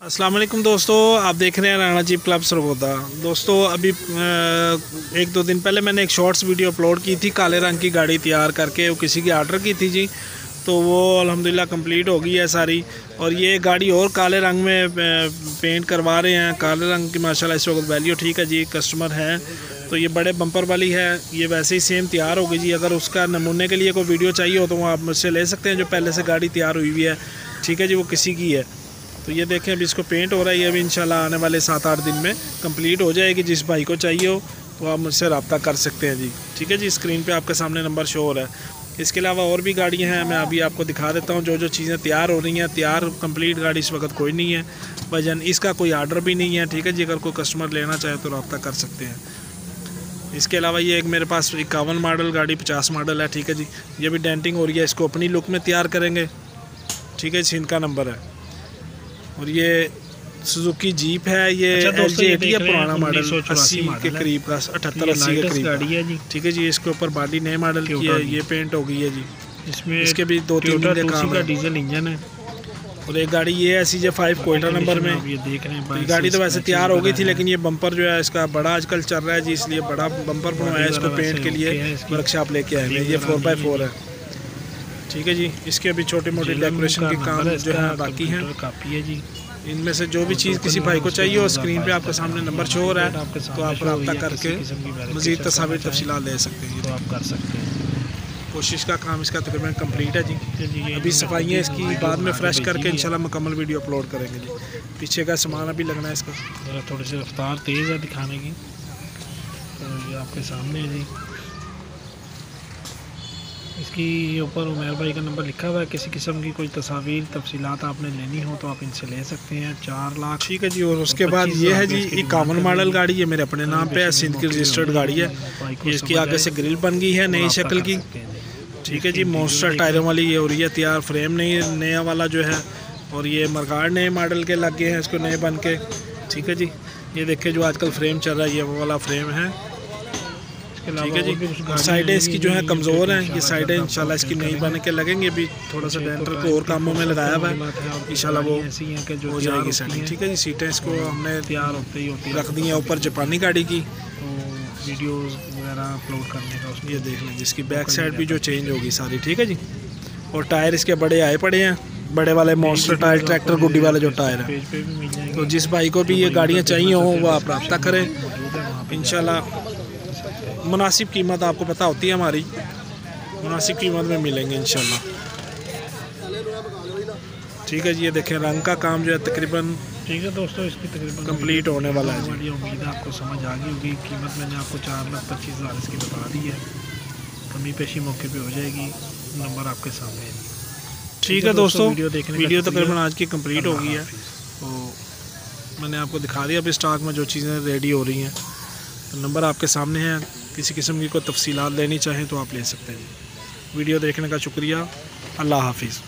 अस्सलाम वालेकुम दोस्तों, आप देख रहे हैं राणा जीप क्लब सरगोदा। दोस्तों अभी एक दो दिन पहले मैंने एक शॉर्ट्स वीडियो अपलोड की थी काले रंग की गाड़ी तैयार करके, वो किसी की आर्डर की थी जी। तो वो अल्हम्दुलिल्लाह कंप्लीट हो गई है सारी। और ये गाड़ी और काले रंग में पेंट करवा रहे हैं। काले रंग की माशाल्लाह इस वक्त वैल्यू ठीक है जी, कस्टमर हैं। तो ये बड़े बम्पर वाली है, ये वैसे ही सेम तैयार होगी जी। अगर उसका नमूने के लिए कोई वीडियो चाहिए हो तो वो आप मुझसे ले सकते हैं, जो पहले से गाड़ी तैयार हुई हुई है, ठीक है जी, वो किसी की है। तो ये देखें अभी इसको पेंट हो रहा है, ये अभी इंशाल्लाह आने वाले 7-8 दिन में कंप्लीट हो जाएगी। जिस भाई को चाहिए हो तो आप मुझसे रब्ता कर सकते हैं जी, ठीक है जी। स्क्रीन पे आपके सामने नंबर शो हो रहा है। इसके अलावा और भी गाड़ियां हैं, मैं अभी आपको दिखा देता हूं जो चीज़ें तैयार हो रही हैं। तैयार कंप्लीट गाड़ी इस वक्त कोई नहीं है भजन, इसका कोई आर्डर भी नहीं है, ठीक है जी। अगर कोई कस्टमर लेना चाहे तो रब्ता कर सकते हैं। इसके अलावा ये एक मेरे पास 51 मॉडल गाड़ी 50 मॉडल है, ठीक है जी। ये भी डेंटिंग हो रही है, इसको अपनी लुक में तैयार करेंगे, ठीक है जी। इनका नंबर है। और ये सुजुकी जीप है, ये LJ80 है, पुराना मॉडल 80 के करीब का, 78-80 के करीब गाड़ी है जी, ठीक है जी। इसके ऊपर बॉडी नए मॉडल की है, ये पेंट हो गई है जी। इसमें इसके भी 2-3 दिन का काम है। डीजल इंजन है। और एक गाड़ी ये है CJ5 कोयटा नंबर में, ये देख रहे हैं। गाड़ी तो वैसे तैयार हो गई थी, लेकिन ये बम्पर जो है इसका बड़ा आजकल चल रहा है जी, इसलिए बड़ा बम्पर बनवाया है। इसको पेंट के लिए वर्कशॉप लेके आए हैं। ये 4x4 है, ठीक है जी। इसके अभी छोटे मोटे डेकोरेशन के काम जो है बाकी हैं, काफ़ी है जी। इनमें से जो भी चीज़ किसी भाई को चाहिए हो, स्क्रीन पे आपके सामने नंबर शो हो रहा है, तो आप रब्ता करके मज़ीद तस्वीर तफसीलात ले सकते हैं, तो आप कर सकते हैं। कोशिश का काम इसका तकरीबन कंप्लीट है जी। अभी सफाइयाँ इसकी बाद में फ्रेश करके इंशाल्लाह मुकम्मल वीडियो अपलोड करेंगे जी। पीछे का सामान अभी लगना है इसका, थोड़ी सी रफ्तार तेज़ है दिखाने की। तो ये आपके सामने है जी। इसकी ऊपर उमर भाई का नंबर लिखा हुआ है। किसी किस्म की कोई तस्वीर तफसीलात आपने लेनी हो तो आप इनसे ले सकते हैं। 4 लाख, ठीक है जी। और उसके बाद ये है जी 51 मॉडल गाड़ी, ये मेरे अपने नाम पे है, सिंध की रजिस्टर्ड गाड़ी है। ये इसकी आगे से ग्रिल बन गई है नई शक्ल की, ठीक है जी। मॉन्स्टर टायरों वाली ये हो रही है तैयार, फ्रेम नहीं नया वाला जो है। और ये मरगाड़ नए मॉडल के लग गए हैं इसको नए बन के, ठीक है जी। ये देखिए जो आजकल फ्रेम चल रहा है ये वो वाला फ्रेम है, ठीक है जी। और साइडें इसकी जो है कमज़ोर हैं, ये साइडें इंशाल्लाह इसकी नई बन के लगेंगे। अभी थोड़ा सा डेंटर को और कामों में लगाया हुआ है, इंशाल्लाह वो हो जाएगी सेटिंग, ठीक है जी। सीटें इसको हमने तैयार होते ही रख दी हैं ऊपर जापानी गाड़ी की, वीडियोस वगैरह अपलोड करने का। ये देख लें जिसकी बैक साइड भी जो चेंज होगी सारी, ठीक है जी। और टायर इसके बड़े आए पड़े हैं, बड़े वाले मॉन्स्टर टायर, ट्रैक्टर गुड्डी वाले जो टायर हैं। तो जिस भाई को भी ये गाड़ियाँ चाहिए हो वो आप रब्ता करें, इंशाल्लाह मुनासिब कीमत आपको पता होती है हमारी, मुनासिब कीमत में मिलेंगे इंशाल्लाह, ठीक है जी। ये देखें रंग का काम जो है तकरीबन, ठीक है दोस्तों, इसकी तकरीबन कंप्लीट होने वाला है जी। उम्मीद है आपको समझ आ गई होगी। कीमत मैंने आपको 4,25,000 इसकी बता दी है, कमी पेशी मौके पे हो जाएगी। नंबर आपके सामने है, ठीक है दोस्तों। वीडियो तकरीबन आज की कंप्लीट हो गई है, तो मैंने आपको दिखा दिया अभी स्टॉक में जो चीज़ें रेडी हो रही हैं। तो नंबर आपके सामने है, किसी किस्म की कोई तफसीलात लेनी चाहें तो आप ले सकते हैं। वीडियो देखने का शुक्रिया, अल्लाह हाफिज़।